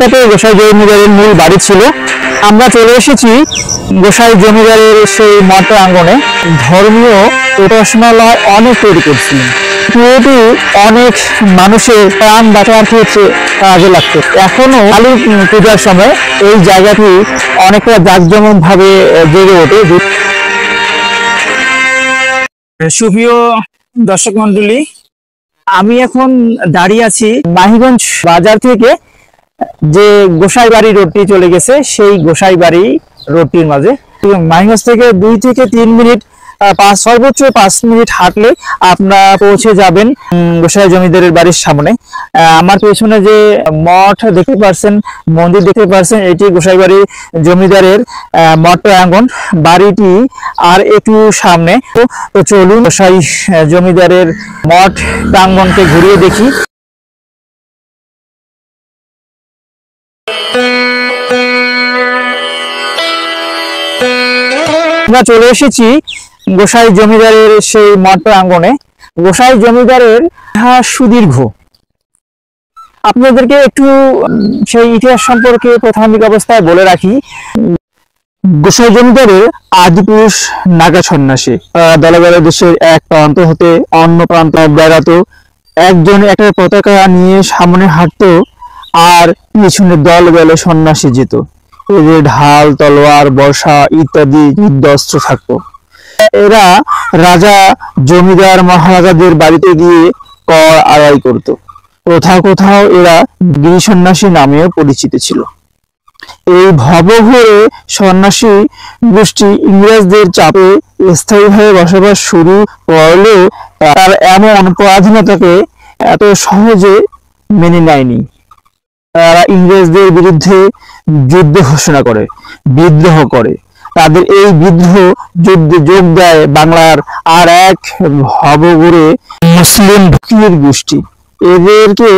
এখানটাতে গোসাই জমিদারের মূল বাড়ি ছিল। আমরা চলে এসেছি গোসাই জমিদারের সেই মঠ প্রাঙ্গণে। ধর্মীয় উপাসনালয় অনেক তৈরি করছিলেন, যেহেতু অনেক মানুষের প্রাণ বাঁচার ক্ষেত্রে কাজে লাগতো। এখনো কালী পূজার সময় এই জায়গাটি অনেকটা জাঁকজমক ভাবে জেগে ওঠে। সুপ্রিয় দর্শক মন্ডলী, আমি এখন দাঁড়িয়ে আছি মাহিগঞ্জ বাজার থেকে যে গোসাই বাড়ি রোডটি চলে গেছে সেই গোসাই বাড়ি রোডটির মাঝে। মাহিগঞ্জ থেকে 2 থেকে 3 মিনিট, সর্বোচ্চ 5 মিনিট হাঁটলে আপনারা পৌঁছে যাবেন গোসাই জমিদারের বাড়ির সামনে। আমার পেছনে যে মঠ দেখতে পাচ্ছেন, মন্দির দেখতে পাচ্ছেন, এটি গোসাই বাড়ি জমিদারের মঠ প্রাঙ্গণ। বাড়িটি আর একটু সামনে। তো চলুন গোসাই জমিদারের মঠ প্রাঙ্গণকে ঘুরিয়ে দেখি। আমরা চলে এসেছি গোসাই জমিদারের সেই মঠ প্রাঙ্গণে। গোসাই জমিদারের ইতিহাস সুদীর্ঘ। আপনাদেরকে একটু সেই ইতিহাস সম্পর্কে প্রাথমিক অবস্থায় বলে রাখি। গোসাই জমিদারের আদিপুরুষ নাগা সন্ন্যাসী। দলে দলে দেশের এক প্রান্ত হতে অন্য প্রান্ত বেড়াতো। একজন একটা পতাকা নিয়ে সামনে হাঁটতো আর পিছনে দল বেলে সন্ন্যাসী যেত। এদের ঢাল, তলোয়ার, বর্ষা ইত্যাদি যুদ্ধাস্ত্র থাকতো। এরা রাজা, জমিদার, মহারাজাদের বাড়িতে গিয়ে কর আদায় করত। কোথাও কোথাও এরা গিরি সন্ন্যাসী নামেও পরিচিত ছিল। এই ভবঘুরে সন্ন্যাসী গোষ্ঠী ইংরেজদের চাপে স্থায়ীভাবে বসবাস শুরু করলেও তার এমন পরাধীনতাকে এত সহজে মেনে নেয়নি। তারা ইংরেজদের বিরুদ্ধে যুদ্ধ ঘোষণা করে, বিদ্রোহ করে। তাদের এই বিদ্রোহ যুদ্ধে যোগ দেয় বাংলার আর এক ভবঘুরে মুসলিম ফকির গোষ্ঠী। এদেরকে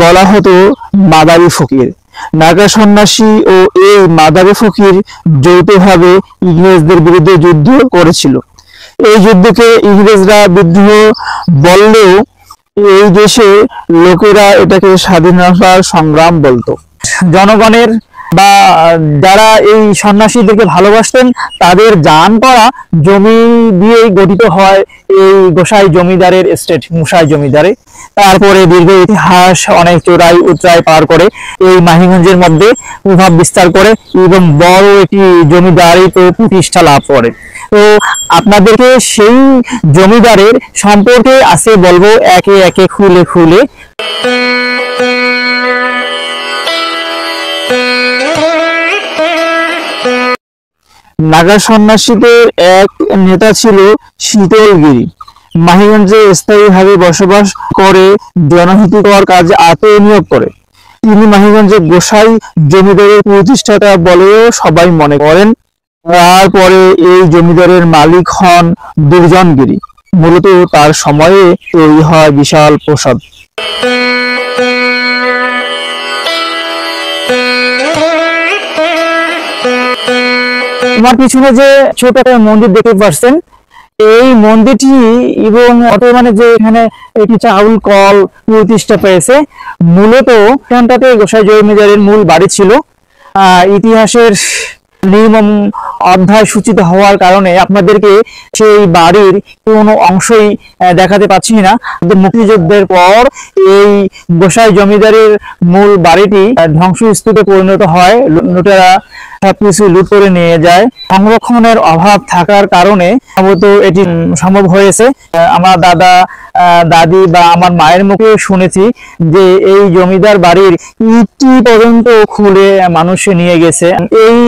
বলা হতো মাদারি ফকির। নাগা সন্ন্যাসী ও এই মাদারি ফকির যৌথভাবে ইংরেজদের বিরুদ্ধে যুদ্ধ করেছিল। এই যুদ্ধকে ইংরেজরা বিদ্রোহ বললেও এই দেশে লোকেরা এটাকে স্বাধীনতার সংগ্রাম বলতো। জনগণের বা যারা এই সন্ন্যাসীদেরকে ভালোবাসতেন তাদের দান করা জমি দিয়েই গঠিত হয় এই গোসাই জমিদারের এস্টেট, গোসাই জমিদারে। তারপরে দীর্ঘ ইতিহাস অনেক চোরাই উতরাই পার করে এই মাহিগঞ্জের মধ্যে প্রভাব বিস্তার করে এবং বড় একটি জমিদারি প্রতিষ্ঠা লাভ করে। তো আপনাদেরকে সেই জমিদারের সম্পর্কে আজকে বলবো একে একে খুলে খুলে। নাগা সন্ন্যাসীদের এক নেতা ছিল শীতলগিরি। মাহিগঞ্জে স্থায়ীভাবে বসবাস করে জনহিতকর কাজে আত্মনিয়োগ করে। তিনি মাহিগঞ্জে গোসাই জমিদারের প্রতিষ্ঠাতা বলেও সবাই মনে করেন। তারপরে এই জমিদারের মালিক হন দুর্জনগিরি। মূলত তার সময়ে তৈরি হয় বিশাল প্রাসাদ। আমার পিছনে যে ছোট একটা মন্দির দেখতে পাচ্ছেন, এই মন্দিরটি এবং বর্তমানে যে এখানে একটি চাউল কল প্রতিষ্ঠা পেয়েছে, মূলত এখানটাতে গোসাই জমিদারের মূল বাড়ি ছিল। ইতিহাসের নির্মম অধ্যায় সূচিত হওয়ার কারণে আপনাদেরকে সেই বাড়ির কোনো অংশই দেখাতে পাচ্ছি না। মুক্তিযুদ্ধের পর এই গোসাই জমিদারের মূল বাড়িটি ধ্বংসস্তূপে পরিণত হয়। লুটেরা সবকিছু লুট করে নিয়ে যায়। সংরক্ষণের অভাব থাকার কারণে সম্ভবত এটি সম্ভব হয়েছে। আমার দাদা, দাদি বা আমার মায়ের মুখে শুনেছি যে এই জমিদার বাড়ির ইটটি পর্যন্ত খুলে মানুষ নিয়ে গেছে। এই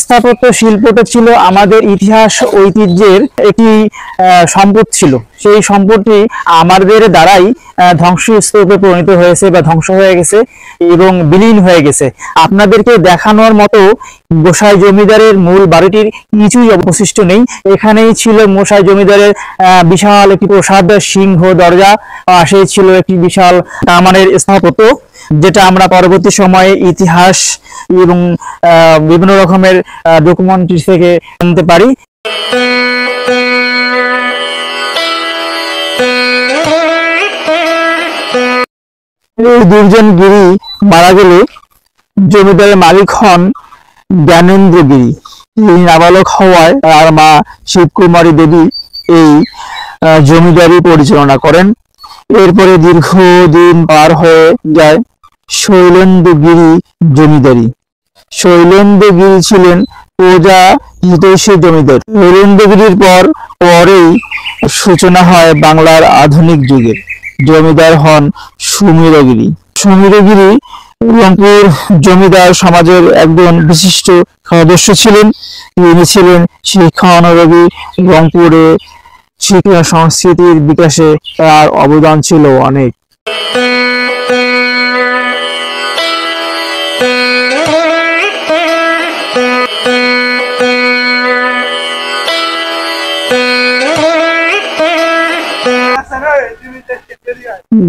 স্থাপত্য শিল্পটা ছিল আমাদের ইতিহাস ঐতিহ্যের একটি সম্পদ ছিল। সেই সম্পদটি আমাদের দ্বারাই ধ্বংসস্তূপে পরিণত হয়েছে বা ধ্বংস হয়ে গেছে এবং বিলীন হয়ে গেছে। আপনাদেরকে দেখানোর মতো গোসাই জমিদারের মূল বাড়িটির কিছুই অবশিষ্ট নেই। এখানেই ছিল গোসাই জমিদারের বিশাল একটি প্রাসাদ, সিংহ দরজা, পাশেই ছিল একটি বিশাল কামানের স্থাপত্য, যেটা আমরা পরবর্তী সময়ে ইতিহাস এবং বিভিন্ন রকমের ডকুমেন্টারি থেকে জানতে পারি। দুর্জনগিরি মারা গেলে জমিদারের মালিক হন জ্ঞানেন্দ্রগিরি। তিনি নাবালক হওয়ায় তার মা শিবকুমারী দেবী এই জমিদারি পরিচালনা করেন। এরপরে দীর্ঘদিন পার হয়ে যায় শৈলেন্দ্রগিরি জমিদারি। শৈলেন্দ্রগিরি ছিলেন প্রজা হিতৈষী জমিদার। শৈলেন্দ্রগিরির পরেই সূচনা হয় বাংলার আধুনিক যুগের। জমিদার হন সুমিরগিরি। সুমিরগিরি রংপুর জমিদার সমাজের একজন বিশিষ্ট সদস্য ছিলেন। তিনি ছিলেন শিক্ষা অনুরাগী। রংপুরে শিক্ষা সংস্কৃতির বিকাশে তার অবদান ছিল অনেক।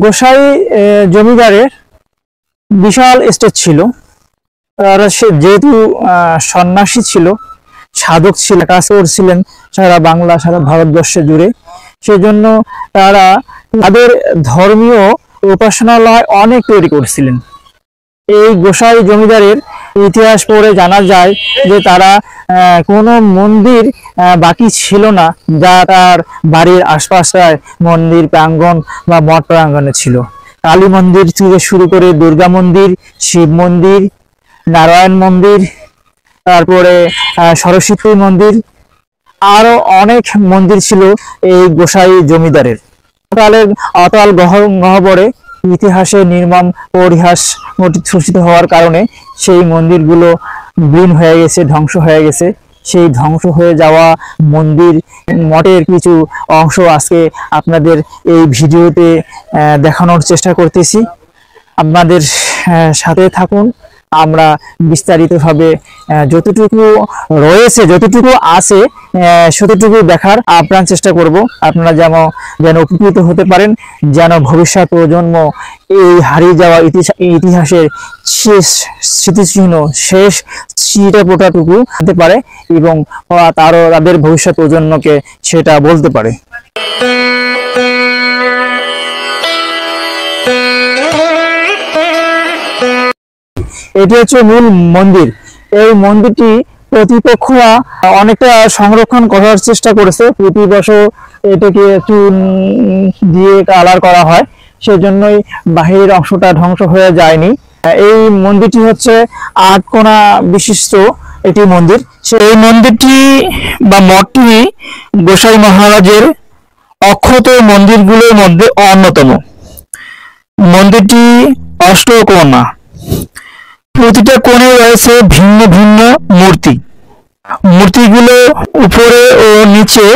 গোসাই জমিদারের বিশাল এস্টেট ছিল। সে যেহেতু সন্ন্যাসী ছিল, সাধক ছিল, কাজ করছিলেন সারা বাংলা, সারা ভারতবর্ষে জুড়ে, সেজন্য তারা তাদের ধর্মীয় উপাসনালয় অনেক তৈরি করছিলেন। এই গোসাই জমিদারের ইতিহাস পড়ে জানা যায় যে তারা কোনো মন্দির বাকি ছিল না যা তার বাড়ির আশপাশে মন্দির প্রাঙ্গণ বা মঠ প্রাঙ্গণে ছিল। কালী মন্দির থেকে শুরু করে দুর্গা মন্দির, শিব মন্দির, নারায়ণ মন্দির, তারপরে সরস্বতী মন্দির, আরো অনেক মন্দির ছিল এই গোসাই জমিদারের। অকাল গহ্বরে ইতিহাসে নির্মম পরিহাস সূচিত হওয়ার কারণে সেই মন্দিরগুলো বিলীন হয়ে গেছে, ধ্বংস হয়ে গেছে। সেই ধ্বংস হয়ে যাওয়া মন্দির মঠের কিছু অংশ আজকে আপনাদের এই ভিডিওতে দেখানোর চেষ্টা করতেছি। আপনাদের সাথে থাকুন। আমরা বিস্তারিতভাবে যতটুকু রয়েছে, যতটুকু আছে, ততটুকু দেখার আপ্রাণ চেষ্টা করব। আপনারা যেন উপকৃত হতে পারেন, যেন ভবিষ্যৎ প্রজন্ম এই হারিয়ে যাওয়া ইতিহাসের শেষ স্মৃতিচিহ্ন, শেষ ছিটেফোঁটাটুকু হতে পারে এবং তাদের ভবিষ্যৎ প্রজন্মকে সেটা বলতে পারে। এটি হচ্ছে মূল মন্দির। এই মন্দিরটি প্রতিপক্ষরা অনেকটা সংরক্ষণ করার চেষ্টা করেছে। প্রতি বছর এটাকে চুন দিয়ে কালার করা হয়, সেজন্যই বাহিরের অংশটা ধ্বংস হয়ে যায়নি। এই মন্দিরটি হচ্ছে 8 কোণা বিশিষ্ট একটি মন্দির। সেই মন্দিরটি বা মঠটি গোসাই মহারাজের অক্ষত মন্দিরগুলোর মধ্যে অন্যতম। মন্দিরটি অষ্টকোণা। প্রতিটা কোণে রয়েছে ভিন্ন ভিন্ন মূর্তি। মূর্তিগুলো উপরে ও নিচে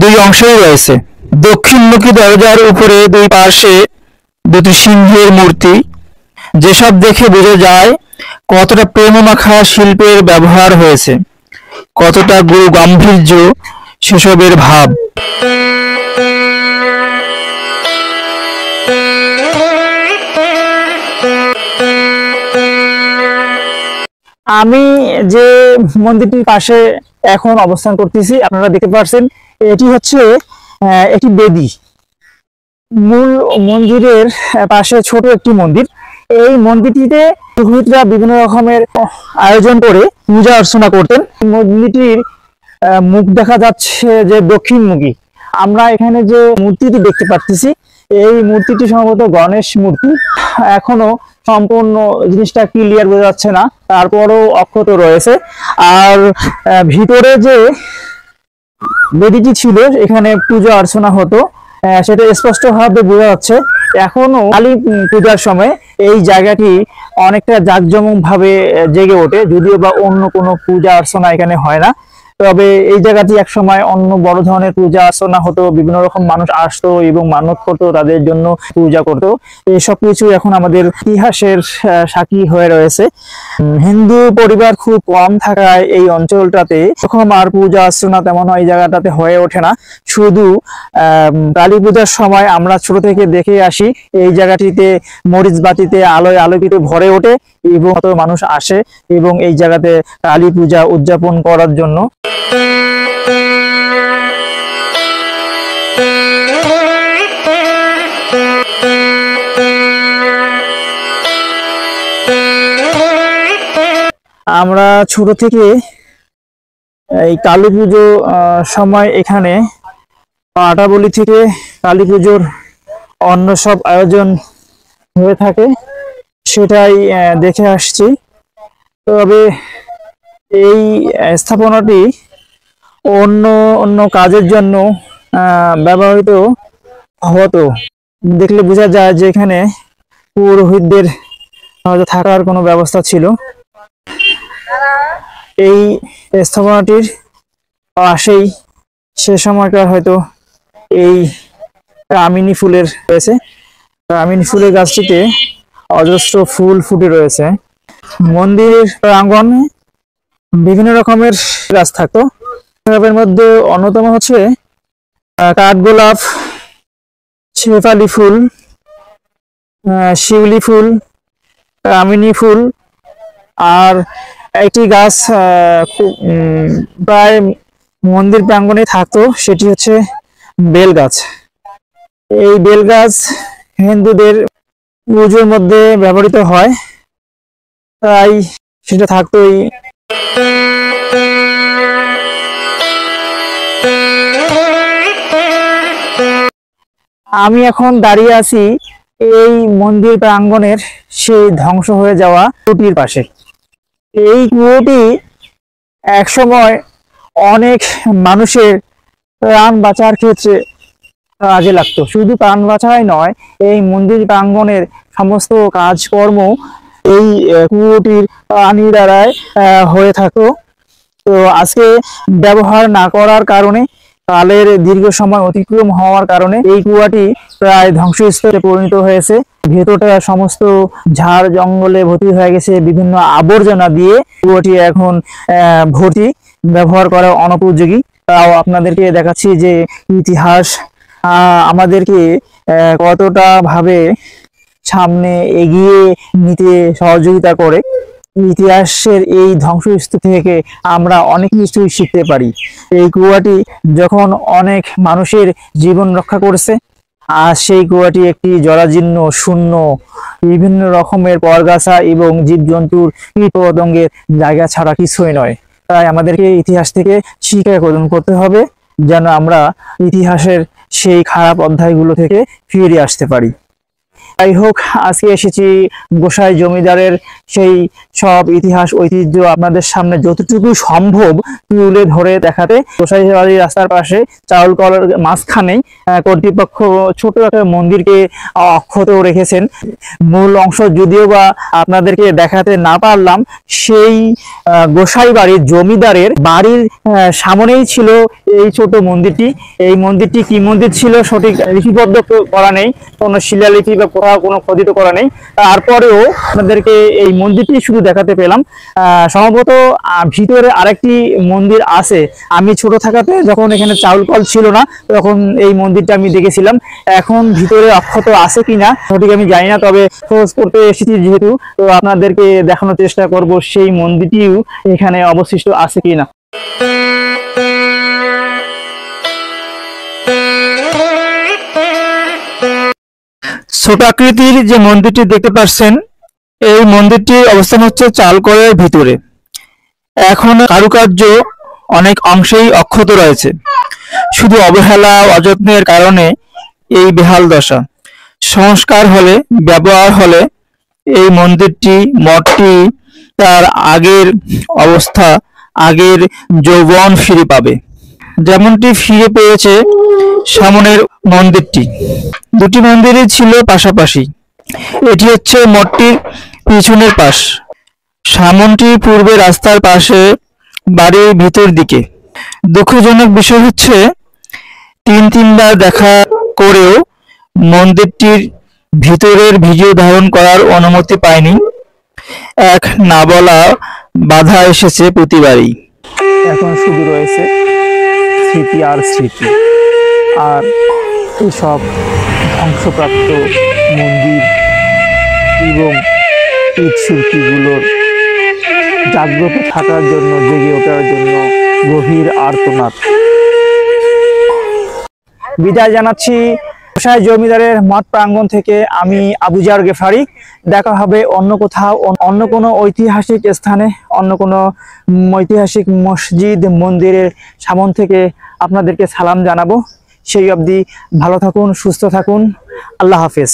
2 অংশেই রয়েছে। দক্ষিণমুখী দরজার উপরে 2 পাশে 2টি সিংহের মূর্তি, যেসব দেখে বোঝা যায় কতটা প্রেমমাখা শিল্পের ব্যবহার হয়েছে, কতটা গুরু গাম্ভীর্য সেসবের ভাব। আমি যে মন্দিরটির পাশে এখন অবস্থান করতেছি, আপনারা দেখতে পাচ্ছেন এটি হচ্ছে একটি বেদি। মূল মন্দিরের পাশে ছোট একটি মন্দির। এই মন্দিরটিতে পুরোহিতরা বিভিন্ন রকমের আয়োজন করে পূজা অর্চনা করতেন। মন্দিরটির মুখ দেখা যাচ্ছে যে দক্ষিণমুখী। আমরা এখানে যে মূর্তিটি দেখতে পাচ্ছি, এই মূর্তিটি সম্ভবত গণেশ মূর্তি। এখনো সম্পূর্ণ জিনিসটা ক্লিয়ার বোঝা যাচ্ছে না, তারপরও অক্ষত রয়েছে। আর ভিতরে যে বেদিটি ছিল, এখানে পূজা অর্চনা হতো, সেটা স্পষ্টভাবে বোঝা যাচ্ছে। এখনো কালী পূজার সময় এই জায়গাটি অনেকটা জাঁকজমক ভাবে জেগে ওঠে, যদিও বা অন্য কোনো পূজা অর্চনা এখানে হয় না। তবে এই জায়গাটি এক সময় অন্য বড় ধরনের পূজা অর্চনা হতো, বিভিন্ন রকম মানুষ আসতো এবং মানত করতো, তাদের জন্য পূজা করতো। এসব কিছু এখন আমাদের ইতিহাসের সাক্ষী হয়ে রয়েছে। হিন্দু পরিবার খুব কম থাকায় এই অঞ্চলটাতে তখন আর পূজা অর্চনা তেমন এই জায়গাটাতে হয়ে ওঠে না। শুধু কালী পূজার সময় আমরা ছোট থেকে দেখে আসি এই জায়গাটিতে মরিচ বাতিতে আলোয় আলোকিত ভরে ওঠে এবং কত মানুষ আসে এবং এই জায়গাতে কালী পূজা উদযাপন করার জন্য। আমরা ছোট থেকে এই কালী পুজো সময় এখানে আটাবলি থেকে কালী পুজোর অন্য সব আয়োজন হয়ে থাকে, সেটাই দেখে আসছি। তবে এই স্থাপনাটি অন্য অন্য কাজের জন্য ব্যবহৃত হতো। দেখলে বোঝা যায় যে এখানে পুরোহিতদের হয়তো থাকার কোনো ব্যবস্থা ছিল। এই স্থাপনাটির পাশেই সে সময়কার হয়তো এই কামিনী ফুলের রয়েছে। কামিনী ফুলের গাছটিতে অজস্র ফুল ফুটে রয়েছে। মন্দিরের প্রাঙ্গণে বিভিন্ন রকমের গাছ থাকতো। এর মধ্যে অন্যতম হচ্ছে কাঠগোলাপ, শেফালি ফুল, শিউলি ফুল, কামিনী ফুল, আর একটি গাছ প্রায় মন্দির প্রাঙ্গণে থাকতো, সেটি হচ্ছে বেল গাছ। এই বেল গাছ হিন্দুদের পুজোর মধ্যে ব্যবহৃত হয়, তাই সেটা থাকতোই। আমি এখন দাঁড়িয়ে আছি এই মন্দির প্রাঙ্গণের সেই ধ্বংস হয়ে যাওয়া কুয়োটির পাশে। এই কুয়োটি একসময় অনেক মানুষের প্রাণ বাঁচার ক্ষেত্রে কাজে লাগতো। শুধু প্রাণ বাঁচাই নয়, এই মন্দির প্রাঙ্গণের সমস্ত কাজকর্ম এই কুয়োটির পানি দ্বারাই হয়ে থাকতো। তো আজকে ব্যবহার না করার কারণে, কালের দীর্ঘ সময় অতিক্রম হওয়ার কারণে এই কুয়াটি প্রায় ধ্বংসস্তূপে পরিণত হয়েছে। ভেতরটা সমস্ত ঝাড় জঙ্গলে ভর্তি হয়ে গেছে বিভিন্ন আবর্জনা দিয়ে। কুয়াটি এখন ভর্তি, ব্যবহার করা অনুপযোগী। তাও আপনাদেরকে দেখাচ্ছি যে ইতিহাস আমাদেরকে কতটা ভাবে সামনে এগিয়ে নিতে সহযোগিতা করে। ইতিহাসের এই ধ্বংসস্তূপ থেকে আমরা অনেক কিছুই শিখতে পারি। এই কুয়াটি যখন অনেক মানুষের জীবন রক্ষা করেছে, আর সেই কুয়াটি একটি জরাজীর্ণ শূন্য বিভিন্ন রকমের পরগাছা এবং জীবজন্তুর কীটপতঙ্গের জায়গা ছাড়া কিছুই নয়। তাই আমাদেরকে ইতিহাস থেকে শিক্ষা গ্রহণ করতে হবে, যেন আমরা ইতিহাসের সেই খারাপ অধ্যায়গুলো থেকে ফিরে আসতে পারি। যাই হোক, আজকে এসেছি গোসাই জমিদারের সেই সব ইতিহাস ঐতিহ্য আপনাদের সামনে যতটুকু সম্ভব তুলে ধরে দেখাতে। গোসাই বাড়ির রাস্তার পাশে চাউল কলের মাঝখানেই কর্তৃপক্ষ ছোট একটা মন্দিরকে অক্ষত রেখেছেন। মূল অংশ যদিও বা আপনাদেরকে দেখাতে না পারলাম, সেই গোসাই বাড়ির জমিদারের বাড়ির সামনেই ছিল এই ছোট মন্দিরটি। এই মন্দিরটি কি মন্দির ছিল সঠিক লিপিবদ্ধ করা নেই, কোনো শিলালিপি বা কোথাও কোনো খোদিত করা নেই। তারপরেও আপনাদেরকে এই মন্দিরটি শুধু দেখাতে পেলাম। সম্ভবত ভিতরে আরেকটি মন্দির আছে। আমি ছোট থাকাতে যখন এখানে চাউল কল ছিল না, তখন এই মন্দিরটা আমি দেখেছিলাম। এখন ভিতরে অক্ষত আছে কিনা সঠিক আমি জানি না, তবে খোঁজ করতে এসেছি যেহেতু, তো আপনাদেরকে দেখানোর চেষ্টা করব সেই মন্দিরটিও এখানে অবশিষ্ট আছে কিনা। ছোট আকৃতির যে মন্দিরটি দেখতে পাচ্ছেন, এই মন্দিরটির অবস্থান হচ্ছে চালকলের ভিতরে। এখন কারুকার্য অনেক অংশেই অক্ষত রয়েছে। শুধু অবহেলা অযত্নের কারণে এই বেহাল দশা। সংস্কার হলে, ব্যবহার হলে এই মন্দিরটি, মঠটি তার আগের অবস্থা, আগের যৌবন ফিরে পাবে, যেমনটি ফিরে পেয়েছে সামনের মন্দিরটি। দুটি মন্দিরই ছিল পাশাপাশি। এটি হচ্ছে মঠটির পিছনের পাশ, সামনটি পূর্বে রাস্তার পাশে বাড়ির ভিতর দিকে। দুঃখজনক বিষয় হচ্ছে তিনবার দেখা করেও মন্দিরটির ভিতরের ভিডিও ধারণ করার অনুমতি পায়নি। এক না বলা বাধা এসেছে প্রতিবারই। এখন শুধু রয়েছে স্মৃতি আর স্মৃতি, আর এসব ধ্বংসপ্রাপ্ত মন্দির এবং স্মৃতিগুলোর জাগ্রত থাকার জন্য, জেগে ওঠার জন্য গভীর আর্তনাদ। বিদায় জানাচ্ছি গোসাই জমিদারের মঠ প্রাঙ্গণ থেকে আমি আবু জার গেফারি। দেখা হবে অন্য কোথাও, অন্য কোনো ঐতিহাসিক স্থানে, অন্য কোনো ঐতিহাসিক মসজিদ মন্দিরের সামন থেকে আপনাদেরকে সালাম জানাবো। সেই অবধি ভালো থাকুন, সুস্থ থাকুন। আল্লাহ হাফেজ।